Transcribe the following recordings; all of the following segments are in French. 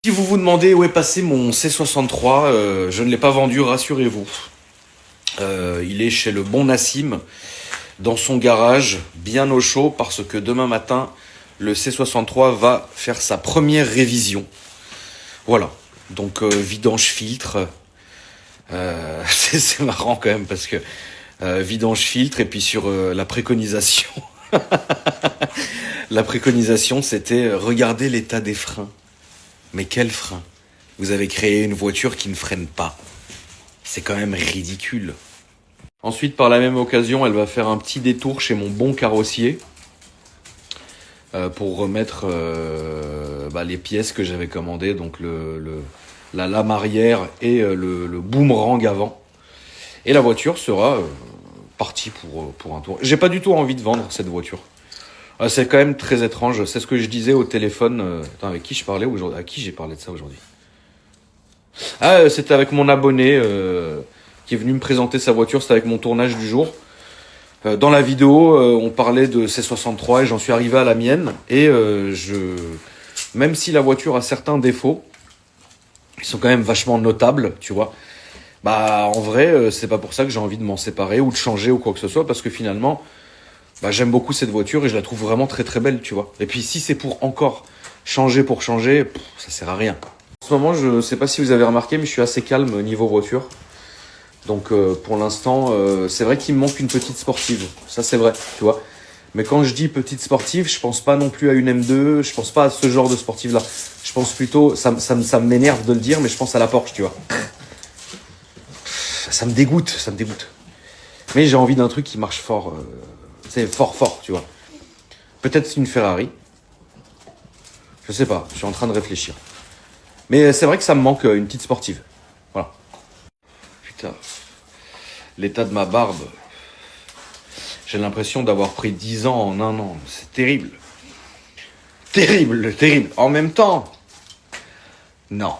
Si vous vous demandez où est passé mon C63, je ne l'ai pas vendu, rassurez-vous. Il est chez le bon Nassim, dans son garage, bien au chaud, parce que demain matin, le C63 va faire sa première révision. Voilà, donc vidange filtre. C'est marrant quand même, parce que vidange filtre, et puis sur la préconisation, la préconisation c'était regarder l'état des freins. Mais quel frein? Vous avez créé une voiture qui ne freine pas. C'est quand même ridicule. Ensuite, par la même occasion, elle va faire un petit détour chez mon bon carrossier pour remettre les pièces que j'avais commandées, donc la lame arrière et le boomerang avant. Et la voiture sera partie pour un tour. J'ai pas du tout envie de vendre cette voiture. C'est quand même très étrange. C'est ce que je disais au téléphone. Attends, avec qui je parlais aujourd'hui? À qui j'ai parlé de ça aujourd'hui? C'était avec mon abonné qui est venu me présenter sa voiture. C'était avec mon tournage du jour. Dans la vidéo, on parlait de C63 et j'en suis arrivé à la mienne. Et même si la voiture a certains défauts, ils sont quand même vachement notables, tu vois. Bah, en vrai, c'est pas pour ça que j'ai envie de m'en séparer ou de changer ou quoi que ce soit, parce que finalement, j'aime beaucoup cette voiture et je la trouve vraiment très très belle, tu vois. Et puis si c'est pour encore changer pour changer, ça sert à rien. En ce moment, je sais pas si vous avez remarqué, mais je suis assez calme niveau voiture. Donc pour l'instant, c'est vrai qu'il me manque une petite sportive. Ça c'est vrai, tu vois. Mais quand je dis petite sportive, je pense pas non plus à une M2, je pense pas à ce genre de sportive là. Je pense plutôt, ça m'énerve de le dire, mais je pense à la Porsche, tu vois. Ça me dégoûte, ça me dégoûte. Mais j'ai envie d'un truc qui marche fort. C'est fort, tu vois. Peut-être une Ferrari. Je sais pas, je suis en train de réfléchir. Mais c'est vrai que ça me manque une petite sportive. Voilà. Putain. L'état de ma barbe. J'ai l'impression d'avoir pris 10 ans en un an. C'est terrible. Terrible, terrible. En même temps, non.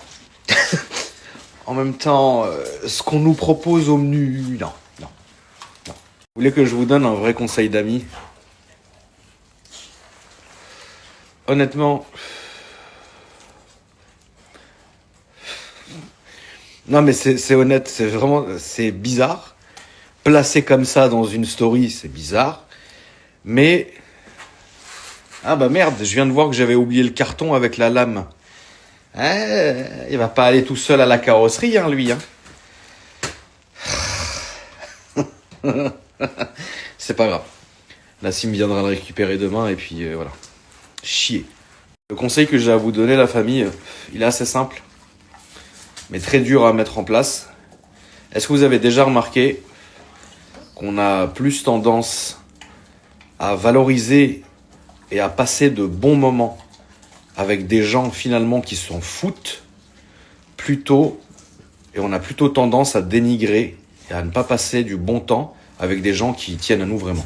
En même temps, ce qu'on nous propose au menu, non. Vous voulez que je vous donne un vrai conseil d'ami? Honnêtement, non mais c'est honnête, c'est bizarre. Placé comme ça dans une story, c'est bizarre. Mais, ah bah merde, je viens de voir que j'avais oublié le carton avec la lame. Il va pas aller tout seul à la carrosserie, hein, lui, hein. C'est pas grave. Nassim viendra le récupérer demain et puis voilà. Chier. Le conseil que j'ai à vous donner, la famille, il est assez simple, mais très dur à mettre en place. Est-ce que vous avez déjà remarqué qu'on a plus tendance à valoriser et à passer de bons moments avec des gens finalement qui s'en foutent plutôt, et on a plutôt tendance à dénigrer et à ne pas passer du bon temps avec des gens qui tiennent à nous vraiment.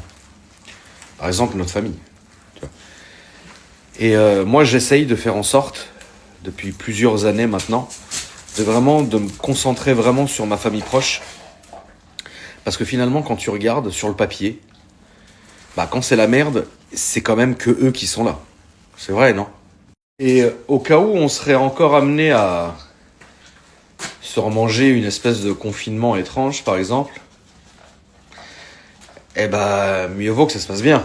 Par exemple, notre famille. Tu vois. Et moi, j'essaye de faire en sorte, depuis plusieurs années maintenant, de me concentrer vraiment sur ma famille proche. Parce que finalement, quand tu regardes sur le papier, quand c'est la merde, c'est quand même que eux qui sont là. C'est vrai, non? Et au cas où on serait encore amené à se remanger une espèce de confinement étrange, par exemple, mieux vaut que ça se passe bien.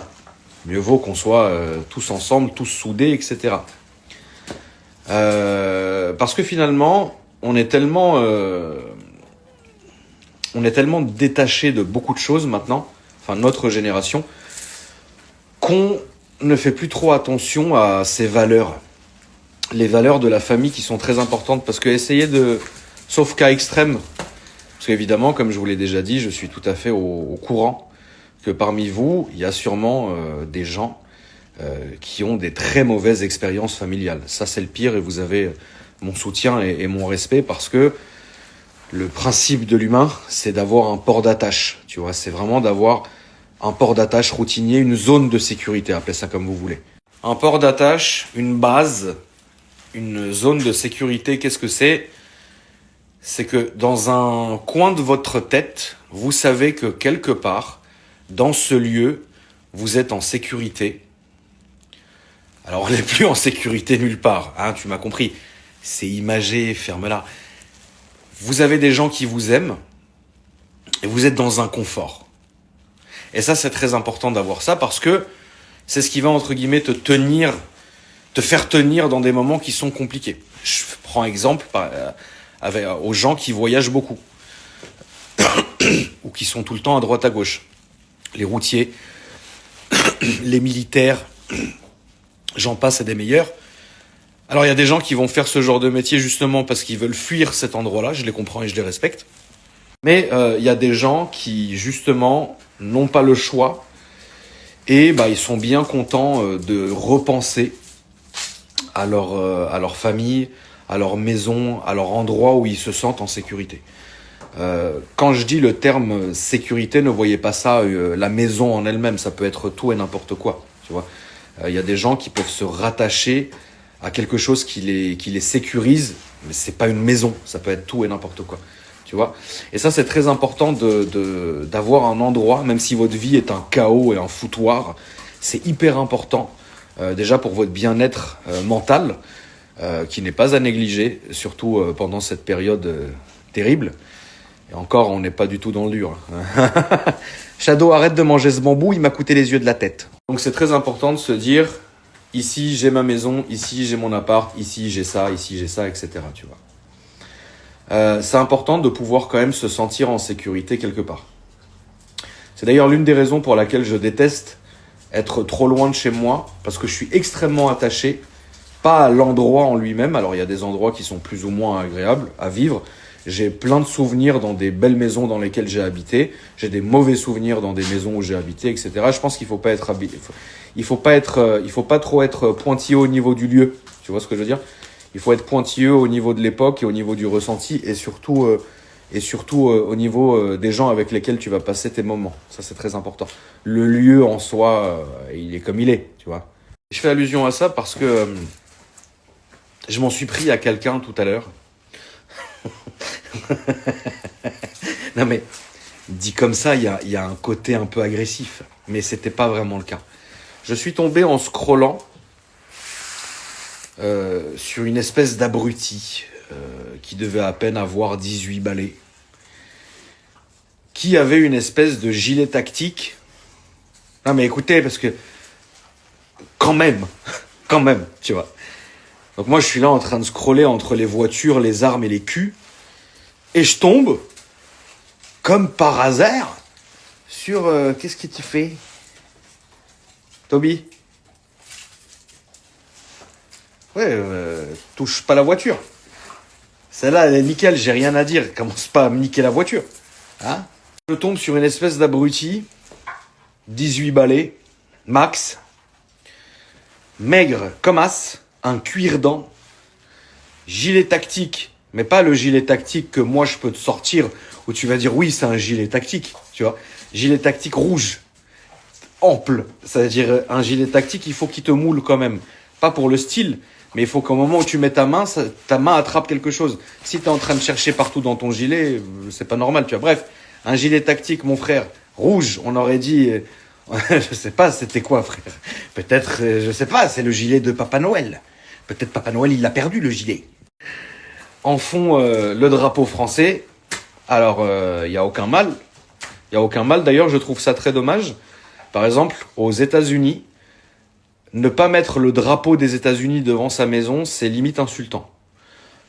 Mieux vaut qu'on soit tous ensemble, tous soudés, etc. Parce que finalement, on est tellement détaché de beaucoup de choses maintenant, enfin notre génération, qu'on ne fait plus trop attention à ces valeurs. Les valeurs de la famille qui sont très importantes, parce que sauf cas extrême, parce qu'évidemment, comme je vous l'ai déjà dit, je suis tout à fait au courant que parmi vous, il y a sûrement des gens qui ont des très mauvaises expériences familiales. Ça, c'est le pire, et vous avez mon soutien et mon respect, parce que le principe de l'humain, c'est d'avoir un port d'attache. Tu vois, c'est vraiment d'avoir un port d'attache routinier, une zone de sécurité, appelez ça comme vous voulez. Un port d'attache, une base, une zone de sécurité, qu'est-ce que c'est? C'est que dans un coin de votre tête, vous savez que quelque part, dans ce lieu, vous êtes en sécurité. Alors, on n'est plus en sécurité nulle part, hein, tu m'as compris. c'est imagé, ferme-la. Vous avez des gens qui vous aiment et vous êtes dans un confort. Et ça, c'est très important d'avoir ça parce que c'est ce qui va, entre guillemets, te faire tenir dans des moments qui sont compliqués. Je prends exemple aux gens qui voyagent beaucoup ou qui sont tout le temps à droite à gauche. Les routiers, les militaires, j'en passe à des meilleurs. Alors il y a des gens qui vont faire ce genre de métier justement parce qu'ils veulent fuir cet endroit-là, je les comprends et je les respecte. Mais il y a des gens qui justement n'ont pas le choix et ils sont bien contents de repenser à leur famille, à leur maison, à leur endroit où ils se sentent en sécurité. Quand je dis le terme sécurité, ne voyez pas ça la maison en elle-même, ça peut être tout et n'importe quoi. Tu vois, il y a des gens qui peuvent se rattacher à quelque chose qui les sécurise, mais c'est pas une maison, ça peut être tout et n'importe quoi. Tu vois, et ça c'est très important d'avoir un endroit, même si votre vie est un chaos et un foutoir, c'est hyper important déjà pour votre bien-être mental, qui n'est pas à négliger, surtout pendant cette période terrible. Et encore, on n'est pas du tout dans le dur. Shadow, arrête de manger ce bambou, il m'a coûté les yeux de la tête. Donc c'est très important de se dire, ici j'ai ma maison, ici j'ai mon appart, ici j'ai ça, etc. Tu vois. C'est important de pouvoir quand même se sentir en sécurité quelque part. C'est d'ailleurs l'une des raisons pour laquelle je déteste être trop loin de chez moi, parce que je suis extrêmement attaché, pas à l'endroit en lui-même. Alors il y a des endroits qui sont plus ou moins agréables à vivre. J'ai plein de souvenirs dans des belles maisons dans lesquelles j'ai habité. J'ai des mauvais souvenirs dans des maisons où j'ai habité, etc. Je pense qu'il faut pas être il faut pas trop être pointilleux au niveau du lieu. Tu vois ce que je veux dire? Il faut être pointilleux au niveau de l'époque et au niveau du ressenti et surtout au niveau des gens avec lesquels tu vas passer tes moments. Ça, c'est très important. Le lieu en soi, il est comme il est, tu vois. Je fais allusion à ça parce que je m'en suis pris à quelqu'un tout à l'heure. Non mais, dit comme ça, il y a un côté un peu agressif. Mais c'était pas vraiment le cas. Je suis tombé en scrollant sur une espèce d'abruti qui devait à peine avoir 18 balais, qui avait une espèce de gilet tactique. Non mais écoutez, parce que quand même, tu vois. Donc moi je suis là en train de scroller entre les voitures, les armes et les culs, et je tombe, comme par hasard, sur... qu'est-ce que tu fais, Toby? Ouais, touche pas la voiture. Celle-là, elle est nickel, j'ai rien à dire. Commence pas à me niquer la voiture. Hein? Je tombe sur une espèce d'abruti, 18 balais, max, maigre comme as, un cuir-dent, gilet tactique, mais pas le gilet tactique que moi je peux te sortir, où tu vas dire oui, c'est un gilet tactique, tu vois. Gilet tactique rouge, ample, c'est-à-dire un gilet tactique, il faut qu'il te moule quand même. Pas pour le style, mais il faut qu'au moment où tu mets ta main attrape quelque chose. Si tu es en train de chercher partout dans ton gilet, c'est pas normal, tu vois. Bref, un gilet tactique, mon frère, rouge, on aurait dit... je sais pas, c'était quoi, frère? Peut-être, je sais pas, c'est le gilet de Papa Noël. Peut-être Papa Noël, il l'a perdu, le gilet. En fond, le drapeau français. Alors, il y a aucun mal. Il y a aucun mal. D'ailleurs, je trouve ça très dommage. Par exemple, aux États-Unis, ne pas mettre le drapeau des États-Unis devant sa maison, c'est limite insultant.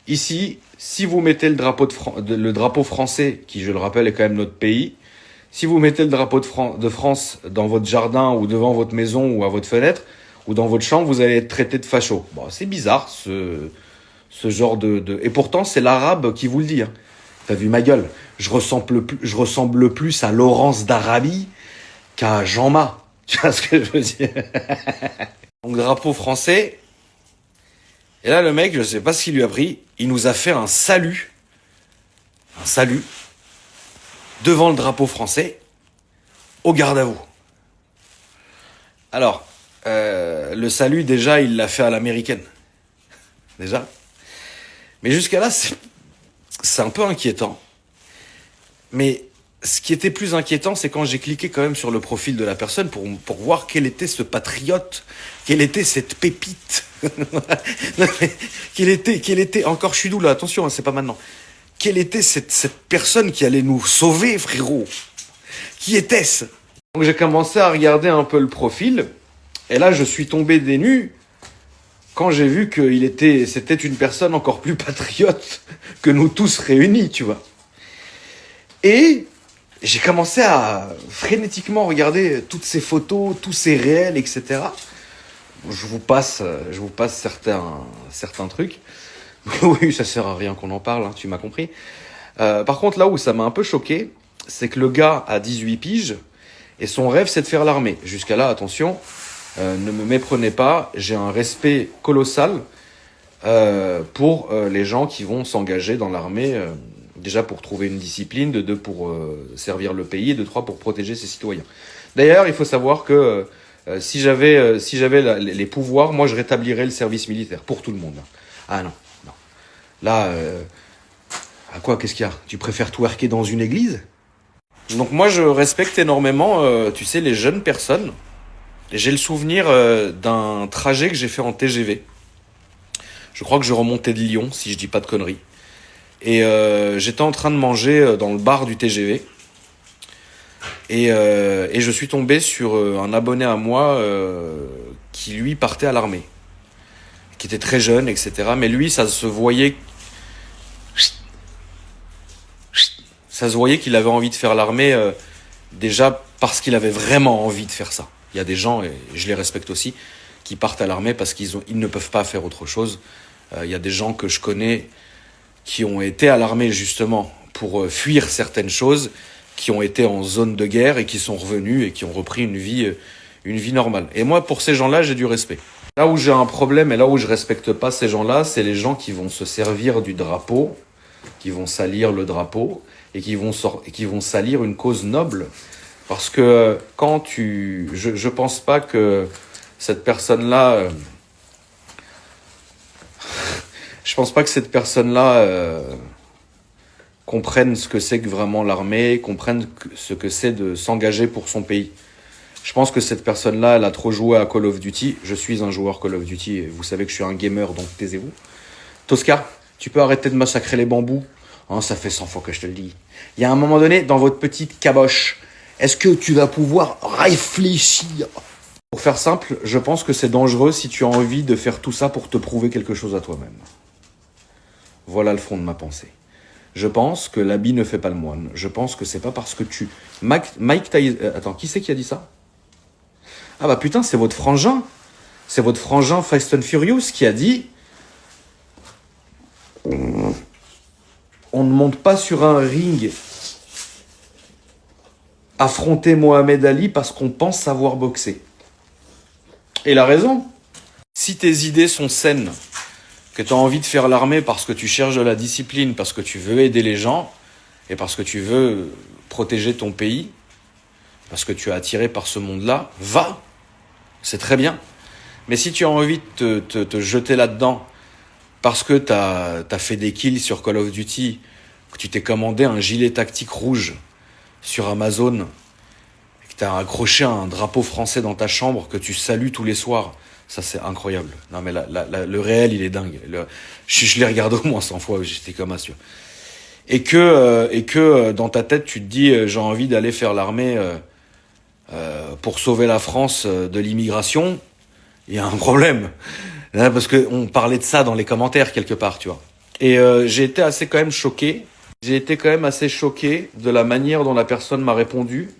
Ici, si vous mettez le drapeau français, qui, je le rappelle, est quand même notre pays, si vous mettez le drapeau de France dans votre jardin ou devant votre maison ou à votre fenêtre ou dans votre chambre, vous allez être traité de facho. Bon, c'est bizarre, ce genre de... Et pourtant, c'est l'arabe qui vous le dit. Hein. T'as vu ma gueule? Je ressemble plus à Laurence d'Arabie qu'à Jean-Ma. Tu vois ce que je veux dire? Donc, drapeau français. Et là, le mec, je sais pas ce qu'il lui a pris. Il nous a fait un salut. Un salut. Devant le drapeau français. Au garde à vous. Alors, le salut, déjà, il l'a fait à l'américaine. Déjà. Mais jusqu'à là, c'est un peu inquiétant. Mais ce qui était plus inquiétant, c'est quand j'ai cliqué quand même sur le profil de la personne pour voir quel était ce patriote, quelle était cette pépite, quel était, encore je suis doux là, attention, hein, c'est pas maintenant, quelle était cette personne qui allait nous sauver, frérot? Qui était-ce? Donc j'ai commencé à regarder un peu le profil, et là je suis tombé des nues quand j'ai vu que c'était une personne encore plus patriote que nous tous réunis, tu vois. Et j'ai commencé à frénétiquement regarder toutes ces photos, tous ces réels, etc. Je vous passe certains trucs. Oui, ça sert à rien qu'on en parle, hein, tu m'as compris. Par contre, là où ça m'a un peu choqué, c'est que le gars a 18 piges et son rêve, c'est de faire l'armée. Jusqu'à là, attention, ne me méprenez pas, j'ai un respect colossal pour les gens qui vont s'engager dans l'armée, déjà pour trouver une discipline, de deux pour servir le pays, et de trois pour protéger ses citoyens. D'ailleurs, il faut savoir que si j'avais les pouvoirs, moi je rétablirais le service militaire pour tout le monde. Ah non, non. Là, à quoi, qu'est-ce qu'il y a? Tu préfères twerker dans une église? Donc moi je respecte énormément, tu sais, les jeunes personnes. J'ai le souvenir d'un trajet que j'ai fait en TGV. Je crois que je remontais de Lyon, si je dis pas de conneries. Et j'étais en train de manger dans le bar du TGV. Et je suis tombé sur un abonné à moi qui, lui, partait à l'armée. Qui était très jeune, etc. Mais lui, ça se voyait qu'il avait envie de faire l'armée déjà parce qu'il avait vraiment envie de faire ça. Il y a des gens, et je les respecte aussi, qui partent à l'armée parce qu'ils ne peuvent pas faire autre chose. Il y a des gens que je connais qui ont été à l'armée justement pour fuir certaines choses, qui ont été en zone de guerre et qui sont revenus et qui ont repris une vie normale. Et moi, pour ces gens-là, j'ai du respect. Là où j'ai un problème et là où je respecte pas ces gens-là, c'est les gens qui vont se servir du drapeau, qui vont salir le drapeau et qui vont salir une cause noble. Parce que quand je pense pas que cette personne-là, je pense pas que cette personne-là comprenne ce que c'est que vraiment l'armée, comprenne ce que c'est de s'engager pour son pays. Je pense que cette personne-là, elle a trop joué à Call of Duty. Je suis un joueur Call of Duty et vous savez que je suis un gamer, donc taisez-vous. Tosca, tu peux arrêter de massacrer les bambous? Hein, ça fait 100 fois que je te le dis. Il y a un moment donné, dans votre petite caboche, est-ce que tu vas pouvoir réfléchir? Pour faire simple, je pense que c'est dangereux si tu as envie de faire tout ça pour te prouver quelque chose à toi-même. Voilà le fond de ma pensée. Je pense que l'habit ne fait pas le moine. Je pense que c'est pas parce que tu... Mike Tyson... Attends, qui c'est qui a dit ça? Ah bah putain, c'est votre frangin. C'est votre frangin Fast and Furious qui a dit... On ne monte pas sur un ring affronter Mohamed Ali parce qu'on pense savoir boxer. Et il a raison. Si tes idées sont saines, que tu as envie de faire l'armée parce que tu cherches de la discipline, parce que tu veux aider les gens, et parce que tu veux protéger ton pays, parce que tu es attiré par ce monde-là, va. C'est très bien. Mais si tu as envie de te jeter là-dedans, parce que tu as fait des kills sur Call of Duty, que tu t'es commandé un gilet tactique rouge sur Amazon, que tu as accroché un drapeau français dans ta chambre, que tu salues tous les soirs, ça c'est incroyable. Non mais le réel, il est dingue. Je l'ai regardé au moins 100 fois, j'étais comme ça. Et que dans ta tête, tu te dis, j'ai envie d'aller faire l'armée pour sauver la France de l'immigration, il y a un problème. Là, parce qu'on parlait de ça dans les commentaires quelque part, tu vois. Et j'ai été quand même choqué. J'ai été quand même assez choqué de la manière dont la personne m'a répondu.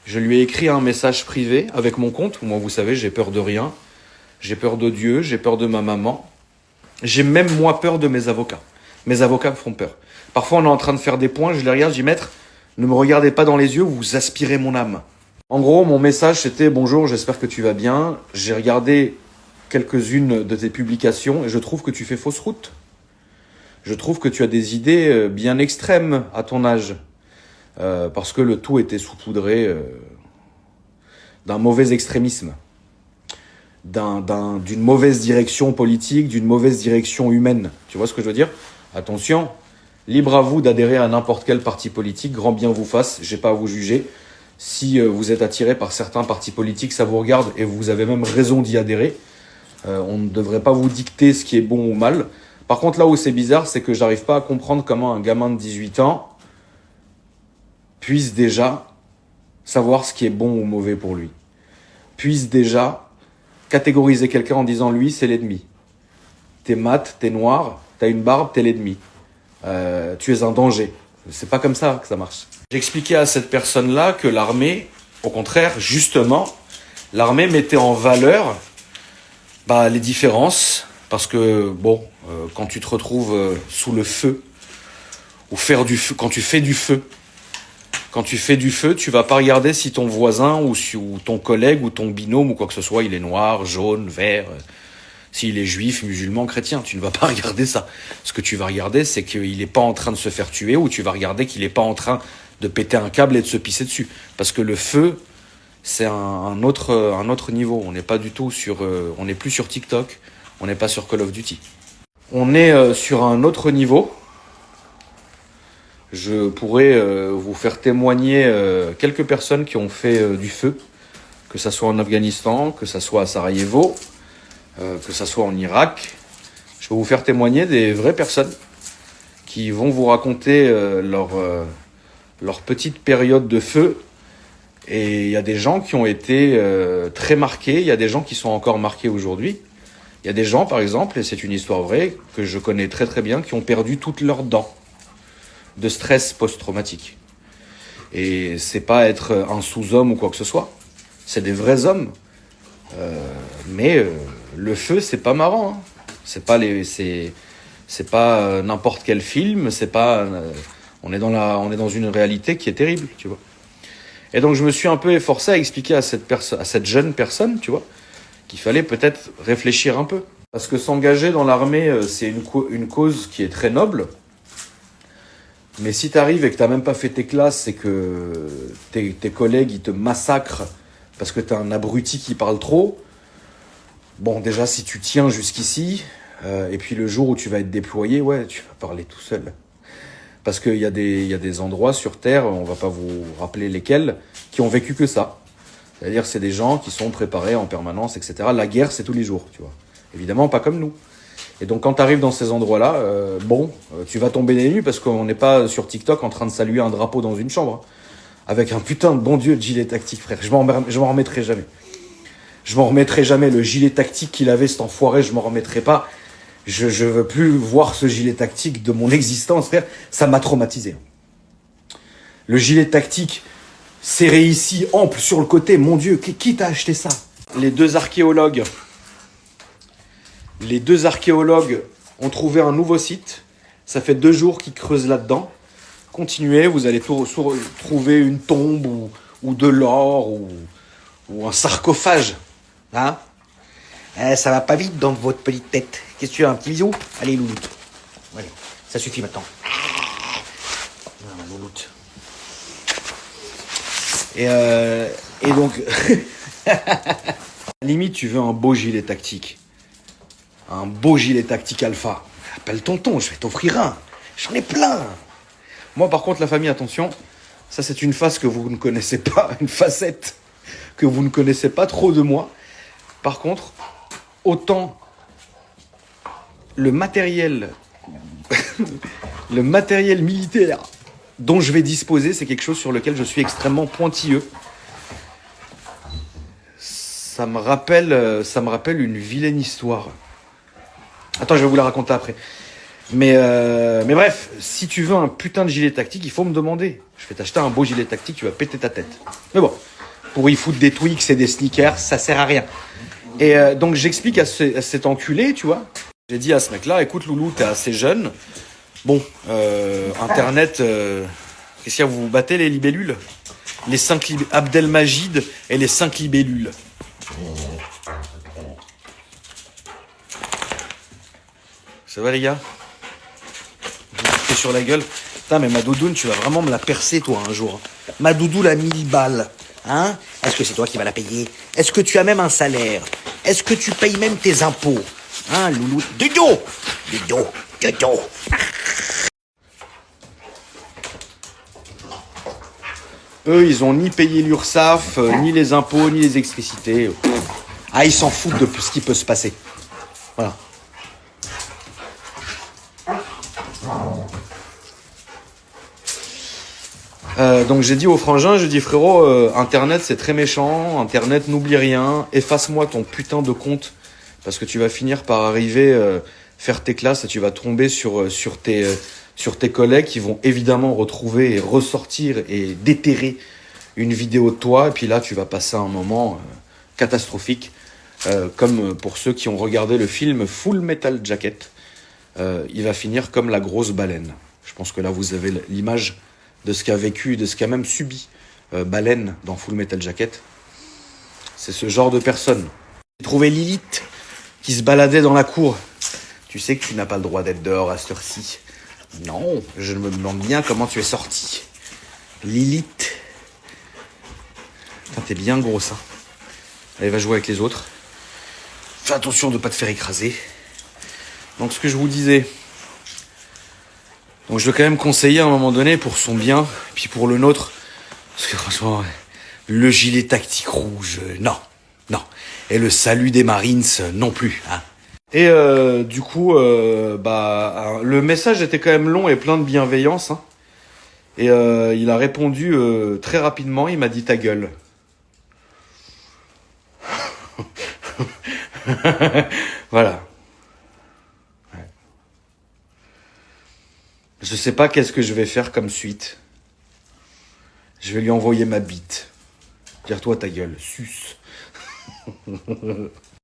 Je lui ai écrit un message privé avec mon compte. Moi, vous savez, j'ai peur de rien. J'ai peur de Dieu, j'ai peur de ma maman. J'ai même, moi, peur de mes avocats. Mes avocats me font peur. Parfois, on est en train de faire des points, je les regarde, je dis, maître, ne me regardez pas dans les yeux, vous aspirez mon âme. En gros, mon message, c'était, bonjour, j'espère que tu vas bien. J'ai regardé quelques-unes de tes publications et je trouve que tu fais fausse route. Je trouve que tu as des idées bien extrêmes à ton âge. Parce que le tout était saupoudré d'un mauvais extrémisme. D'une mauvaise direction politique, d'une mauvaise direction humaine. Tu vois ce que je veux dire? Attention, Libre à vous d'adhérer à n'importe quel parti politique, grand bien vous fasse, j'ai pas à vous juger. Si vous êtes attiré par certains partis politiques, ça vous regarde et vous avez même raison d'y adhérer. On ne devrait pas vous dicter ce qui est bon ou mal. Par contre, là où c'est bizarre, c'est que j'arrive pas à comprendre comment un gamin de 18 ans puisse déjà savoir ce qui est bon ou mauvais pour lui. Puisse déjà catégoriser quelqu'un en disant lui, c'est l'ennemi. T'es mat, t'es noir, t'as une barbe, t'es l'ennemi. Tu es un danger. C'est pas comme ça que ça marche. J'expliquais à cette personne-là que l'armée, au contraire, justement, l'armée mettait en valeur les différences. Parce que, bon, quand tu te retrouves sous le feu, ou faire du feu, quand tu fais du feu, tu vas pas regarder si ton voisin ou ton collègue ou ton binôme ou quoi que ce soit, il est noir, jaune, vert, s'il est juif, musulman, chrétien. Tu ne vas pas regarder ça. Ce que tu vas regarder, c'est qu'il est pas en train de se faire tuer, ou tu vas regarder qu'il est pas en train de péter un câble et de se pisser dessus. Parce que le feu, c'est un autre niveau. On n'est pas du tout on n'est plus sur TikTok, on n'est pas sur Call of Duty. On est sur un autre niveau. Je pourrais vous faire témoigner quelques personnes qui ont fait du feu, que ça soit en Afghanistan, que ça soit à Sarajevo, que ça soit en Irak. Je vais vous faire témoigner des vraies personnes qui vont vous raconter leur petite période de feu. Et il y a des gens qui ont été très marqués, il y a des gens qui sont encore marqués aujourd'hui. Il y a des gens, par exemple, et c'est une histoire vraie, que je connais très très bien, qui ont perdu toutes leurs dents de stress post-traumatique. Et c'est pas être un sous-homme ou quoi que ce soit. C'est des vrais hommes. Mais le feu, c'est pas marrant. Hein. C'est pas n'importe quel film. C'est pas. On est dans une réalité qui est terrible, tu vois. Et donc je me suis un peu efforcé à expliquer à cette jeune personne, tu vois, qu'il fallait peut-être réfléchir un peu. Parce que s'engager dans l'armée, c'est une cause qui est très noble. Mais si t'arrives et que t'as même pas fait tes classes et que tes collègues ils te massacrent parce que t'es un abruti qui parle trop, bon déjà si tu tiens jusqu'ici, et puis le jour où tu vas être déployé, ouais, tu vas parler tout seul. Parce qu'il y a des endroits sur Terre, on va pas vous rappeler lesquels, qui ont vécu que ça. C'est-à-dire c'est des gens qui sont préparés en permanence, etc. La guerre, c'est tous les jours, tu vois. Évidemment, pas comme nous. Et donc quand tu arrives dans ces endroits-là, tu vas tomber des nues parce qu'on n'est pas sur TikTok en train de saluer un drapeau dans une chambre. Avec un putain de bon Dieu de gilet tactique, frère. Je m'en remettrai jamais. Je m'en remettrai jamais. Le gilet tactique qu'il avait, cet enfoiré, je m'en remettrai pas. Je veux plus voir ce gilet tactique de mon existence, frère. Ça m'a traumatisé. Le gilet tactique serré ici, ample sur le côté. Mon Dieu, qui t'a acheté ça? Les deux archéologues ont trouvé un nouveau site. Ça fait 2 jours qu'ils creusent là-dedans. Continuez, vous allez trouver une tombe ou de l'or ou un sarcophage. Hein? Ça va pas vite dans votre petite tête. Qu'est-ce que tu as, un petit bisou? Allez, louloute. Allez, ça suffit maintenant. Louloute. Et donc, limite, tu veux un beau gilet tactique. Un beau gilet tactique alpha. Appelle tonton, je vais t'offrir un. J'en ai plein. Moi, par contre, la famille, attention, ça, c'est une face que vous ne connaissez pas, une facette que vous ne connaissez pas trop de moi. Par contre, autant le matériel militaire dont je vais disposer, c'est quelque chose sur lequel je suis extrêmement pointilleux. Ça me rappelle une vilaine histoire. Attends, je vais vous la raconter après. Mais bref, si tu veux un putain de gilet tactique, il faut me demander. Je vais t'acheter un beau gilet tactique, tu vas péter ta tête. Mais bon, pour y foutre des Twix et des sneakers, ça sert à rien. Et donc j'explique à cet enculé, tu vois. J'ai dit à ce mec-là, écoute Loulou, t'es assez jeune. Bon, Internet, qu'est-ce qu'il y a, vous battez les libellules? Les 5 Abdelmajid et les 5 libellules. Ça va les gars? T'es sur la gueule? Putain mais ma doudoune, tu vas vraiment me la percer toi un jour. Ma doudoune à 1000 balles. Hein? Est-ce que c'est toi qui vas la payer? Est-ce que tu as même un salaire? Est-ce que tu payes même tes impôts? Hein, loulou? Dudo! Eux, ils ont ni payé l'URSSAF, ni les impôts, ni les explicités. Ah, ils s'en foutent de ce qui peut se passer. Voilà. Donc j'ai dit au frangin, je dis frérot, Internet c'est très méchant, Internet n'oublie rien, efface-moi ton putain de compte, parce que tu vas finir par arriver, faire tes classes et tu vas tomber sur tes collègues qui vont évidemment retrouver et ressortir et déterrer une vidéo de toi, et puis là tu vas passer un moment catastrophique, comme pour ceux qui ont regardé le film Full Metal Jacket, il va finir comme la grosse baleine. Je pense que là vous avez l'image de ce qu'a vécu, de ce qu'a même subi Baleine dans Full Metal Jacket. C'est ce genre de personne. J'ai trouvé Lilith qui se baladait dans la cour. Tu sais que tu n'as pas le droit d'être dehors à cette heure-ci. Non, je me demande bien comment tu es sorti. Lilith. Putain, t'es bien grosse, hein. Allez, va jouer avec les autres. Fais attention de ne pas te faire écraser. Donc ce que je vous disais... Donc je veux quand même conseiller à un moment donné pour son bien, et puis pour le nôtre, parce que franchement, le gilet tactique rouge, non. Et le salut des Marines, non plus. Hein. Et du coup, le message était quand même long et plein de bienveillance. Hein. Et il a répondu très rapidement, il m'a dit ta gueule. Voilà. Je sais pas qu'est-ce que je vais faire comme suite. Je vais lui envoyer ma bite. Dire toi ta gueule, suce.